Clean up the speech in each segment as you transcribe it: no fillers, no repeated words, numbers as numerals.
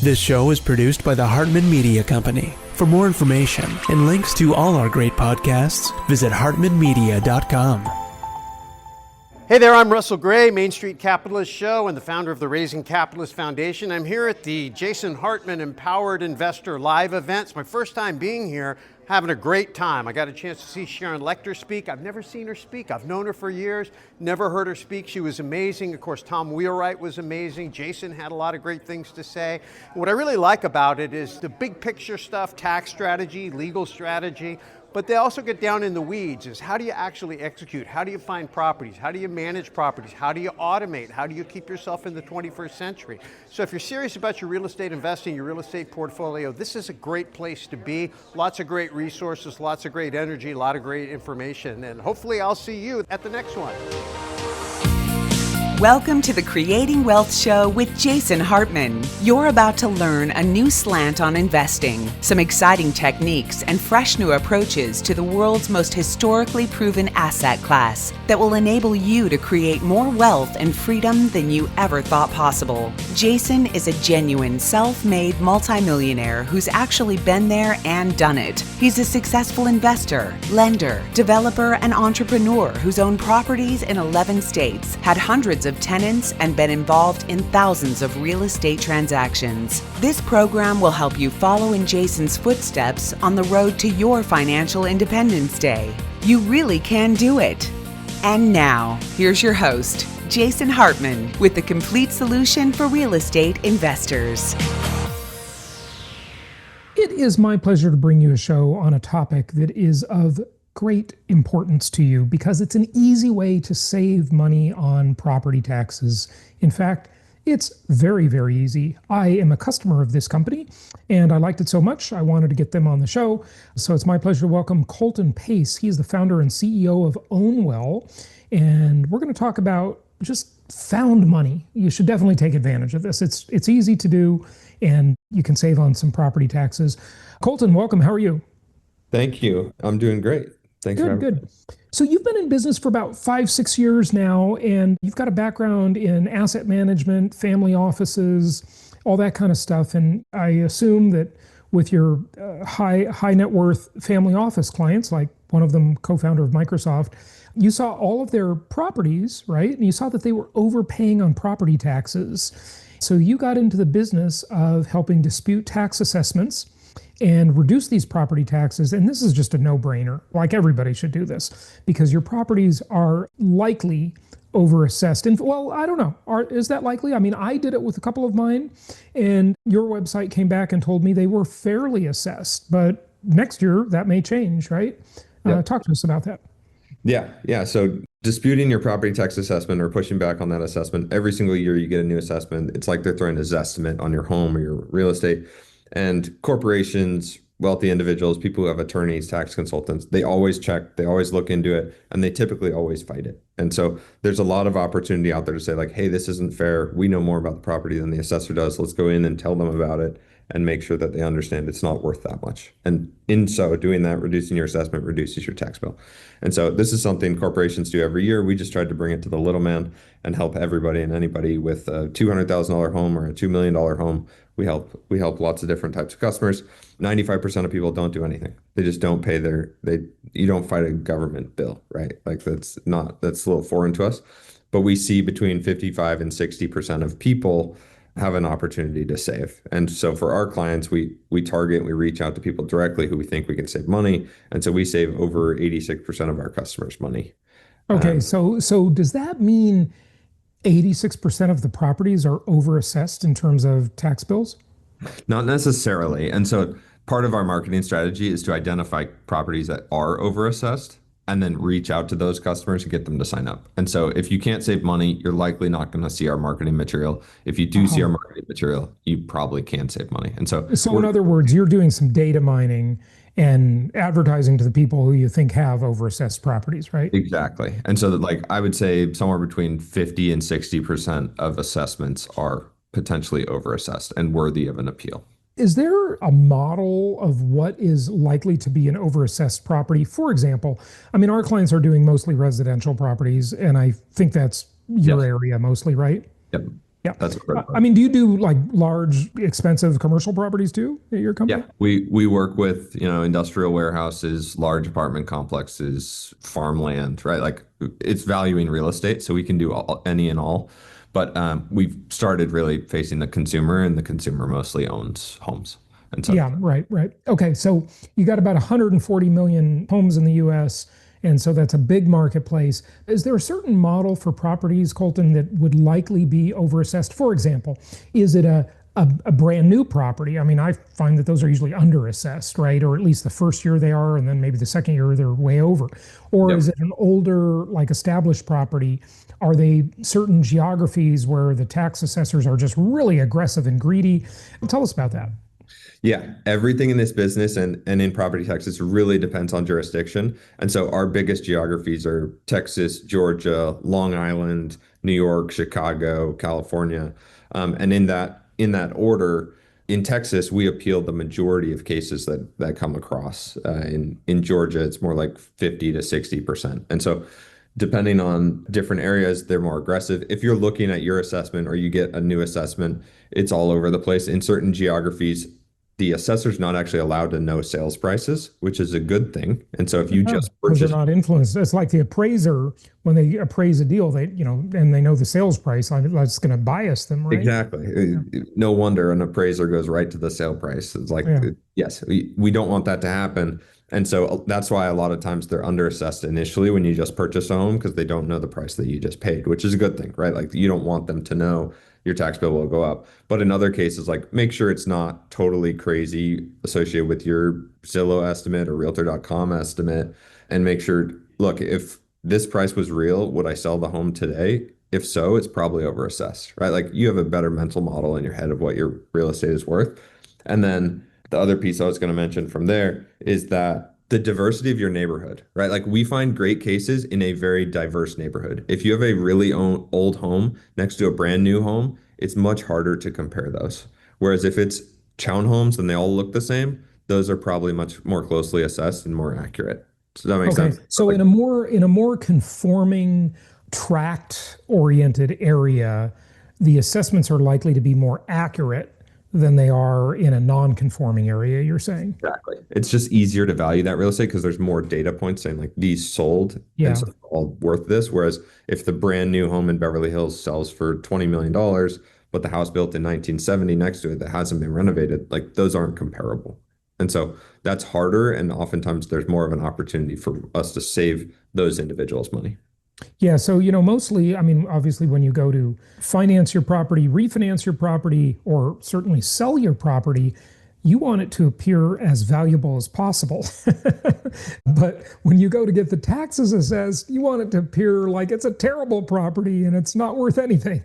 This show is produced by the Hartman Media Company. For more information and links to all our great podcasts, visit hartmanmedia.com. Hey there, I'm Russell Gray, Main Street Capitalist Show and the founder of the Raising Capitalist Foundation. I'm here at the Jason Hartman Empowered Investor Live event. It's my first time being here, having a great time. I got a chance to see Sharon Lechter speak. I've never seen her speak. I've known her for years, never heard her speak. She was amazing. Of course, Tom Wheelwright was amazing. Jason had a lot of great things to say. What I really like about it is the big picture stuff, tax strategy, legal strategy. But they also get down in the weeds is how do you actually execute? How do you find properties? How do you manage properties? How do you automate? How do you keep yourself in the 21st century? So if you're serious about your real estate investing, your real estate portfolio, this is a great place to be. Lots of great resources, lots of great energy, a lot of great information. And hopefully I'll see you at the next one. Welcome to the Creating Wealth Show with Jason Hartman. You're about to learn a new slant on investing, some exciting techniques, and fresh new approaches to the world's most historically proven asset class that will enable you to create more wealth and freedom than you ever thought possible. Jason is a genuine self-made multimillionaire who's actually been there and done it. He's a successful investor, lender, developer, and entrepreneur who's owned properties in 11 states, had hundreds of tenants, and been involved in thousands of real estate transactions. This program will help you follow in Jason's footsteps on the road to your financial independence day. You really can do it. And now, here's your host, Jason Hartman, with the complete solution for real estate investors. It is my pleasure to bring you a show on a topic that is of great importance to you because it's an easy way to save money on property taxes. In fact, it's very, very easy. I am a customer of this company and I liked it so much I wanted to get them on the show. So it's my pleasure to welcome Colton Pace. He's the founder and CEO of OwnWell. And we're going to talk about just found money. You should definitely take advantage of this. It's easy to do and you can save on some property taxes. Colton, welcome. How are you? Thank you. I'm doing great. Thanks for having me. Good. So you've been in business for about 5-6 years now, and you've got a background in asset management, family offices, all that kind of stuff. And I assume that with your high net worth family office clients, like one of them co-founder of Microsoft, you saw all of their properties, right? And you saw that they were overpaying on property taxes. So you got into the business of helping dispute tax assessments and reduce these property taxes. And this is just a no-brainer. Like everybody should do this because your properties are likely overassessed. And well, I don't know. Is that likely? I mean, I did it with a couple of mine and your website came back and told me they were fairly assessed, but next year that may change, right? Yep. Talk to us about that. Yeah. So disputing your property tax assessment or pushing back on that assessment, every single year you get a new assessment. It's like they're throwing a Zestimate on your home or your real estate. And corporations, wealthy individuals, people who have attorneys, tax consultants, they always check, they always look into it, and they typically always fight it. And so there's a lot of opportunity out there to say like, hey, this isn't fair. We know more about the property than the assessor does. Let's go in and tell them about it and make sure that they understand it's not worth that much. And in so doing that, reducing your assessment reduces your tax bill. And so this is something corporations do every year. We just tried to bring it to the little man and help everybody and anybody with a $200,000 home or a $2 million home. We help lots of different types of customers. 95% of people don't do anything. They just don't pay you don't fight a government bill, right? Like that's a little foreign to us. But we see between 55 and 60% of people have an opportunity to save. And so for our clients, we target, we reach out to people directly who we think we can save money. And so we save over 86% of our customers money. Okay, so does that mean 86% of the properties are overassessed in terms of tax bills? Not necessarily. And so part of our marketing strategy is to identify properties that are overassessed and then reach out to those customers and get them to sign up. And so if you can't save money, you're likely not going to see our marketing material. If you do see our marketing material, you probably can save money. And so in other words, you're doing some data mining and advertising to the people who you think have overassessed properties, right? Exactly. And so like I would say somewhere between 50 and 60% of assessments are potentially overassessed and worthy of an appeal. Is there a model of what is likely to be an overassessed property? For example, I mean, our clients are doing mostly residential properties, and I think that's your area mostly, right? Yep. Yeah. That's a critical. I mean, do you do like large, expensive commercial properties too at your Yeah, company? we work with, industrial warehouses, large apartment complexes, farmland, right? Like it's valuing real estate, so we can do any and all. But we've started really facing the consumer, and the consumer mostly owns homes. And so, Yeah, right, right. Okay, so you got about 140 million homes in the US, and so that's a big marketplace. Is there a certain model for properties, Colton, that would likely be overassessed? For example, is it a brand new property? I mean, I find that those are usually underassessed, right? Or at least the first year they are, and then maybe the second year they're way over. Or yep. is it an older, like established property? Are they certain geographies where the tax assessors are just really aggressive and greedy? Tell us about that. Yeah, everything in this business and in property taxes really depends on jurisdiction. And so our biggest geographies are Texas, Georgia, Long Island, New York, Chicago, California. And in that order, in Texas, we appeal the majority of cases that come across. In Georgia, it's more like 50 to 60%. And so depending on different areas, they're more aggressive. If you're looking at your assessment or you get a new assessment, it's all over the place. In certain geographies, the assessor's not actually allowed to know sales prices, which is a good thing. And so if you Yeah, just because they're purchase, not influenced. It's like the appraiser, when they appraise a deal, and they know the sales price, that's going to bias them, right? exactly, Yeah. no wonder an appraiser goes right to the sale price. It's like, Yeah. yes, we don't want that to happen. And so that's why a lot of times they're underassessed initially when you just purchase a home because they don't know the price that you just paid, which is a good thing, right? Like you don't want them to know your tax bill will go up. But in other cases, like make sure it's not totally crazy associated with your Zillow estimate or Realtor.com estimate, and make sure, look, if this price was real, would I sell the home today? If so, it's probably overassessed, right? Like you have a better mental model in your head of what your real estate is worth. And then the other piece I was going to mention from there is that the diversity of your neighborhood, right? Like we find great cases in a very diverse neighborhood. If you have a really old home next to a brand new home, it's much harder to compare those. Whereas if it's townhomes and they all look the same, those are probably much more closely assessed and more accurate. Does that make Okay. sense? So Like, in a more conforming, tract oriented area, the assessments are likely to be more accurate than they are in a non-conforming area, you're saying? exactly. It's just easier to value that real estate because there's more data points saying like these sold and Yeah. so they're all worth this. Whereas if the brand new home in Beverly Hills sells for $20 million, but the house built in 1970 next to it that hasn't been renovated, like those aren't comparable. And so that's harder. And oftentimes there's more of an opportunity for us to save those individuals money. Yeah, so mostly, I mean, obviously, when you go to finance your property, refinance your property, or certainly sell your property, you want it to appear as valuable as possible. But when you go to get the taxes assessed, you want it to appear like it's a terrible property and it's not worth anything.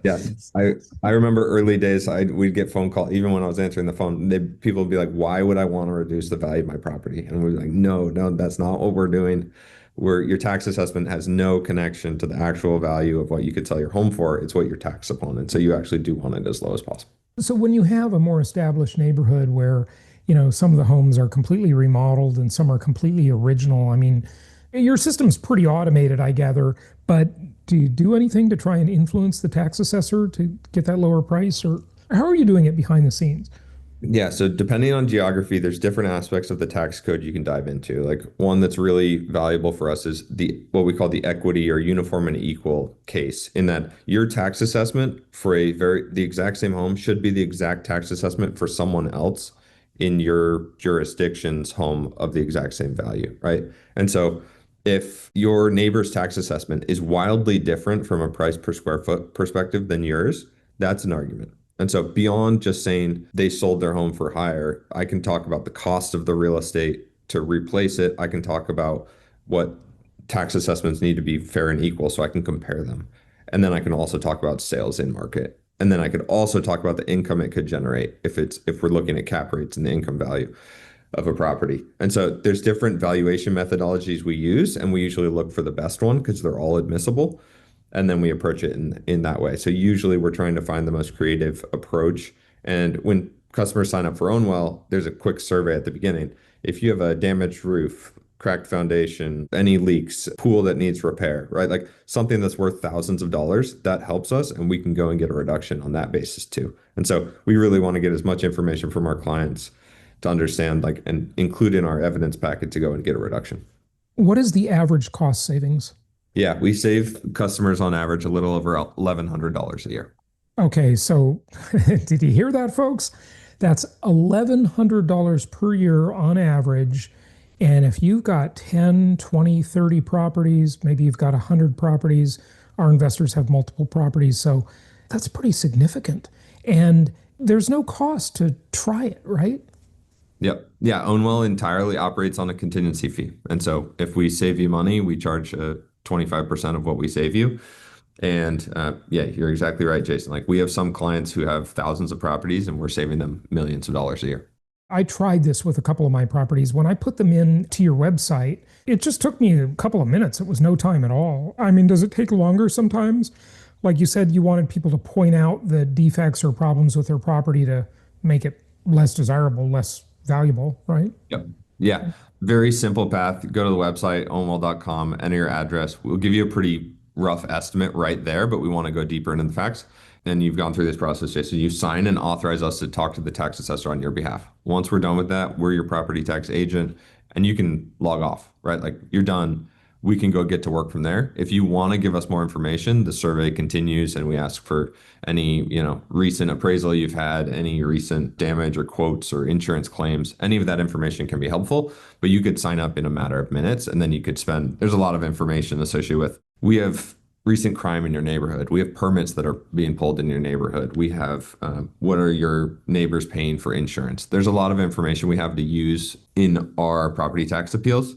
Yeah, I remember early days. We'd get phone call even when I was answering the phone. People would be like, "Why would I want to reduce the value of my property?" And we'd be like, "No, no, that's not what we're doing. Where your tax assessment has no connection to the actual value of what you could sell your home for. It's what you're taxed upon, and so you actually do want it as low as possible." So when you have a more established neighborhood where, some of the homes are completely remodeled and some are completely original, I mean, your system's pretty automated, I gather, but do you do anything to try and influence the tax assessor to get that lower price, or how are you doing it behind the scenes? Yeah, so depending on geography, there's different aspects of the tax code you can dive into. Like one that's really valuable for us is the what we call the equity or uniform and equal case, in that your tax assessment for the exact same home should be the exact tax assessment for someone else in your jurisdiction's home of the exact same value, right? And so if your neighbor's tax assessment is wildly different from a price per square foot perspective than yours, that's an argument. And so beyond just saying they sold their home for higher, I can talk about the cost of the real estate to replace it. I can talk about what tax assessments need to be fair and equal so I can compare them. And then I can also talk about sales in market. And then I could also talk about the income it could generate if we're looking at cap rates and the income value of a property. And so there's different valuation methodologies we use, and we usually look for the best one because they're all admissible. And then we approach it in that way. So usually we're trying to find the most creative approach. And when customers sign up for OwnWell, there's a quick survey at the beginning. If you have a damaged roof, cracked foundation, any leaks, pool that needs repair, right? Like something that's worth thousands of dollars, that helps us, and we can go and get a reduction on that basis too. And so we really want to get as much information from our clients to understand, like, and include in our evidence packet to go and get a reduction. What is the average cost savings? Yeah, we save customers on average a little over $1,100 a year. Okay, so did you hear that, folks? That's $1,100 per year on average. And if you've got 10, 20, 30 properties, maybe you've got 100 properties, our investors have multiple properties, so that's pretty significant. And there's no cost to try it, right? Yep. Yeah, OwnWell entirely operates on a contingency fee. And so if we save you money, we charge 25% of what we save you. And yeah, you're exactly right, Jason. Like, we have some clients who have thousands of properties and we're saving them millions of dollars a year. I tried this with a couple of my properties. When I put them in to your website, it just took me a couple of minutes. It was no time at all. I mean, does it take longer sometimes? Like you said, you wanted people to point out the defects or problems with their property to make it less desirable, less valuable, right? Yep. Yeah. Very simple path. Go to the website, ownwell.com, enter your address. We'll give you a pretty rough estimate right there, but we want to go deeper into the facts. And you've gone through this process, Jason. You sign and authorize us to talk to the tax assessor on your behalf. Once we're done with that, we're your property tax agent, and you can log off, right? Like, you're done. We can go get to work from there. If you want to give us more information, the survey continues, and we ask for any, recent appraisal you've had, any recent damage or quotes or insurance claims. Any of that information can be helpful, but you could sign up in a matter of minutes, and then you could there's a lot of information associated with, we have recent crime in your neighborhood. We have permits that are being pulled in your neighborhood. We have what are your neighbors paying for insurance? There's a lot of information we have to use in our property tax appeals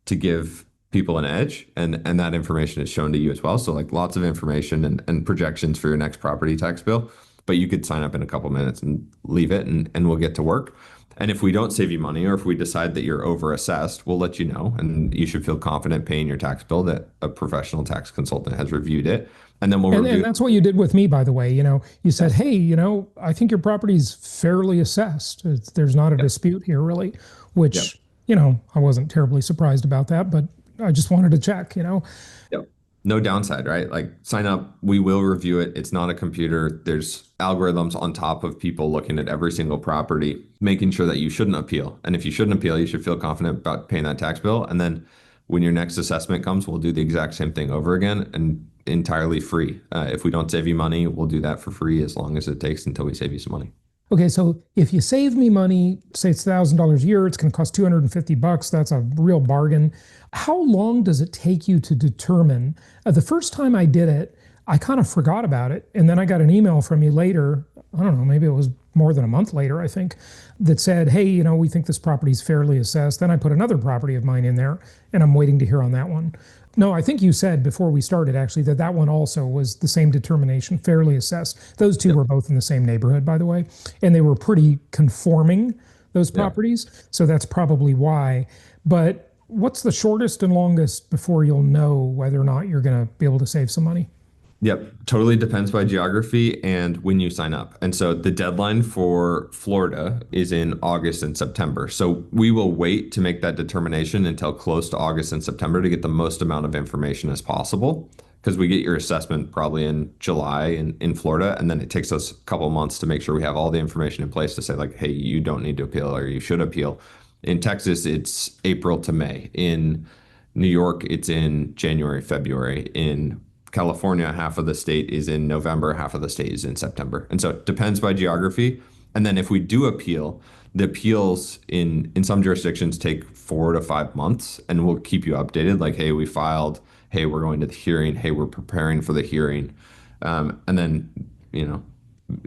to give people an edge, and that information is shown to you as well. So, like, lots of information and projections for your next property tax bill. But you could sign up in a couple minutes and leave it, and we'll get to work. And if we don't save you money, or if we decide that you're overassessed, we'll let you know. And you should feel confident paying your tax bill that a professional tax consultant has reviewed it. And then we'll review. And that's what you did with me, by the way. You said, hey, I think your property's fairly assessed. There's not a dispute here, really, which, I wasn't terribly surprised about that, but I just wanted to check, Yep. No downside, right? Like, sign up, we will review it. It's not a computer. There's algorithms on top of people looking at every single property, making sure that you shouldn't appeal. And if you shouldn't appeal, you should feel confident about paying that tax bill. And then when your next assessment comes, we'll do the exact same thing over again, and entirely free. If we don't save you money, we'll do that for free as long as it takes until we save you some money. Okay, so if you save me money, say it's $1,000 a year, it's going to cost $250. That's a real bargain. How long does it take you to determine? The first time I did it, I kind of forgot about it. And then I got an email from you later, I don't know, maybe it was more than a month later, I think, that said, hey, we think this property is fairly assessed. Then I put another property of mine in there, and I'm waiting to hear on that one. No, I think you said before we started, actually, that one also was the same determination, fairly assessed. Those two were both in the same neighborhood, by the way, and they were pretty conforming, those properties. So that's probably why. But what's the shortest and longest before you'll know whether or not you're going to be able to save some money? Yep. Totally depends by geography and when you sign up. And so the deadline for Florida is in August and September. So we will wait to make that determination until close to August and September to get the most amount of information as possible, because we get your assessment probably in July in Florida. And then it takes us a couple of months to make sure we have all the information in place to say, like, hey, you don't need to appeal, or you should appeal. In Texas, it's April to May. In New York, it's in January, February. In California, half of the state is in November, half of the state is in September. And so it depends by geography. And then if we do appeal, the appeals in some jurisdictions take 4 to 5 months, and we'll keep you updated. Like, hey, we filed, hey, we're going to the hearing, hey, we're preparing for the hearing. And then,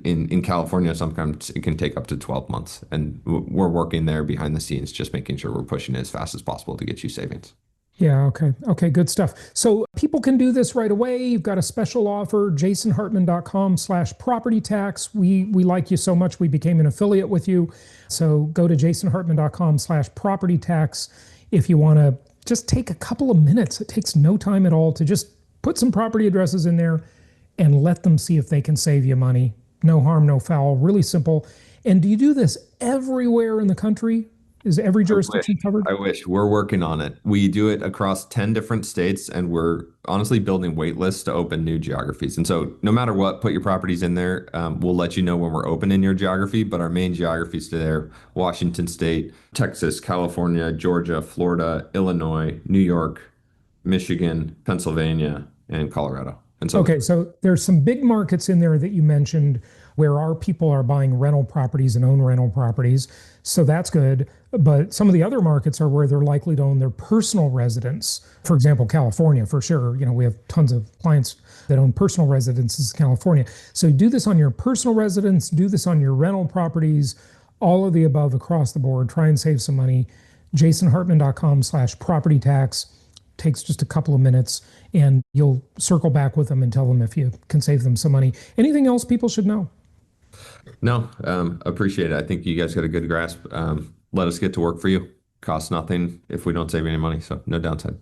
in California, sometimes it can take up to 12 months. And we're working there behind the scenes, just making sure we're pushing it as fast as possible to get you savings. Yeah, okay, good stuff. So people can do this right away. You've got a special offer, jasonhartman.com/property tax. We like you so much, we became an affiliate with you. So go to jasonhartman.com/property tax if you want to just take a couple of minutes. It takes no time at all to just put some property addresses in there and let them see if they can save you money. No harm, no foul, really simple. And do you do this everywhere in the country? Is every jurisdiction covered? I wish. We're working on it. We do it across 10 different states, and we're honestly building wait lists to open new geographies. And so no matter what, put your properties in there. We'll let you know when we're open in your geography, but our main geographies to there, Washington State, Texas, California, Georgia, Florida, Illinois, New York, Michigan, Pennsylvania, and Colorado. And so, okay, so there's some big markets in there that you mentioned where our people are buying rental properties and own rental properties. So that's good. But some of the other markets are where they're likely to own their personal residence. For example, California, for sure. We have tons of clients that own personal residences in California. So do this on your personal residence, do this on your rental properties, all of the above across the board. Try and save some money. jasonhartman.com/property tax. Takes just a couple of minutes, and you'll circle back with them and tell them if you can save them some money. Anything else people should know? No, appreciate it. I think you guys got a good grasp. Let us get to work for you. Costs nothing if we don't save any money, so no downside.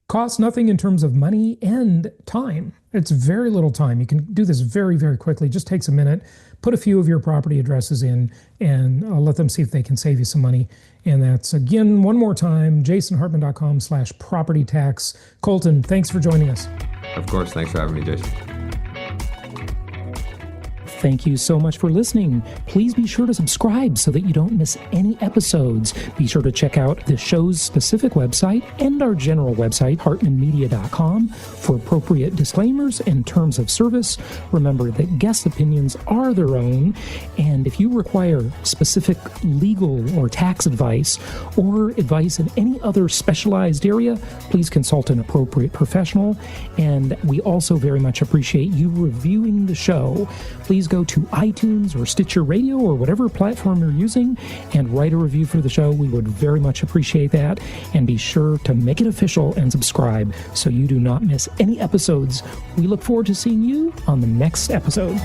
Costs nothing in terms of money and time. It's very little time. You can do this very, very quickly. Just takes a minute. Put a few of your property addresses in and let them see if they can save you some money. And that's, again, one more time, jasonhartman.com/property tax. Colton, thanks for joining us. Of course. Thanks for having me, Jason. Thank you so much for listening. Please be sure to subscribe so that you don't miss any episodes. Be sure to check out the show's specific website and our general website, hartmanmedia.com, for appropriate disclaimers and terms of service. Remember that guest opinions are their own, and if you require specific legal or tax advice or advice in any other specialized area, please consult an appropriate professional. And we also very much appreciate you reviewing the show. Please go to iTunes or Stitcher Radio or whatever platform you're using and write a review for the show. We would very much appreciate that. And be sure to make it official and subscribe so you do not miss any episodes. We look forward to seeing you on the next episode.